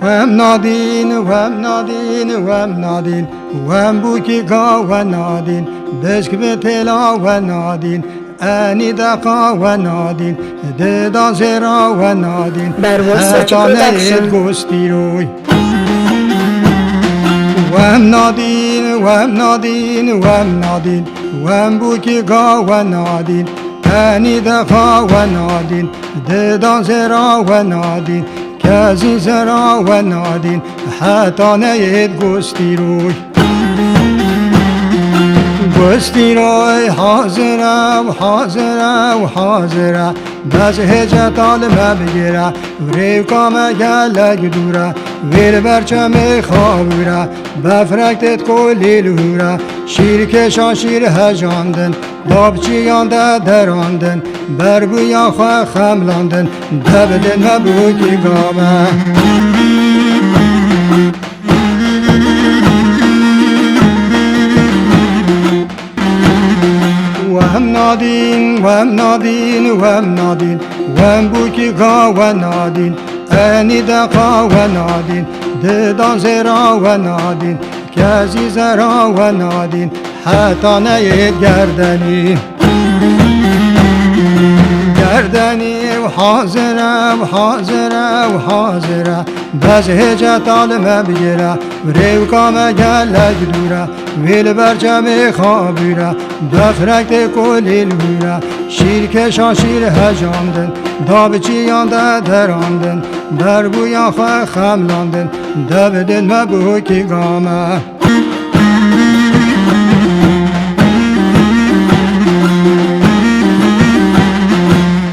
وهم نادين وهم نادين وهم نادين وهم بوكي قا ونادين بشك بتلا ونادين أني دقا ونادين ددا زرا ونادين هتانيت قستيروي وهم نادين وهم نادين وهم نادين وهم بوكي قا ونادين أني دقا ونادين ددا زرا ونادين كازي زرا ونادين هتانيت قستيروي قستيروي حاضرة وحاضرة وحاضرة بس هجة طالبة بگیره وريو كامه گلگ دوره ويل برچم خوابوره بفرکتت کلی لوره شیر کشان شیر هجاندن بابچیان ده دراندن بربویان خواه خملاندن دبدن مبوکی گامه وهم نادين وهم نادين وهم نادين وهم بوكي قا ونادين أني دقا ونادين ددان زرا ونادين كازي زرا ونادين حتى نيت گردني گردني وحاضرة وحاضرة وحاضرة بس هجة طالمة بگیره وريو كامه گلگ دوره ويل برچم خوابوره بفرکت کلی لوره شیر کشان شیر هجاندن دابچیان ده دراندن بربویان خواه خملاندن دبدن مبوکی گامه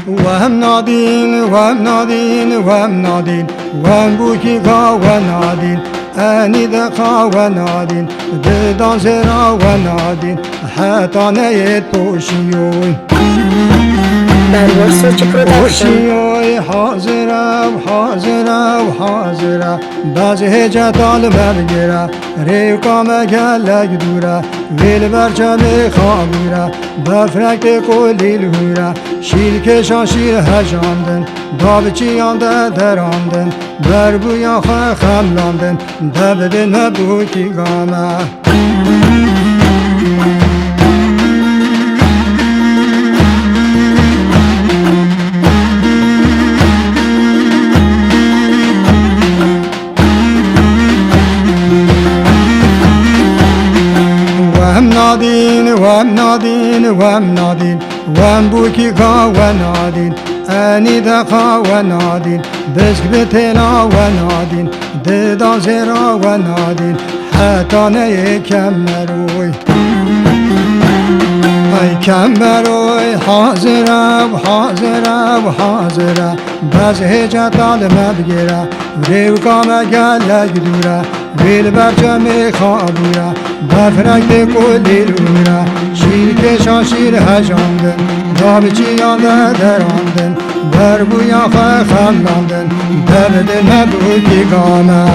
وهم نادين وهم نادين وهم نادين وهم بوكي قا ونادين أني دقا ونادين ددان زرا ونادين حتى نيت بوشيوي بوشيوي حاضرة وحاضرة وحاضرة بس هجة طالبة بگیره ريو كامه گلگ دوره ويل برچم خوابوره بفرکت کلی لوره شیر کشان شیر هجاندن دابچیان ده دراندن بربویان خواه خملاندن دبدن مبوکی گامه وهم نادين وهم نادين وهم نادين وهم بوكي قا ونادين أني دقا ونادين بشك بتلا ونادين ددا زرا ونادين حتى نيكمروي أي كمروي حاضرة وحاضرة وحاضرة بس هجة طالبة بگیره وريو كامه گلگ دوره ويل برچم خوابوره بفرکت کلی لوره شیر کشان شیر هجاندن دابچیان ده دراندن بربویان خواه خملاندن دبدن مبوکی گامه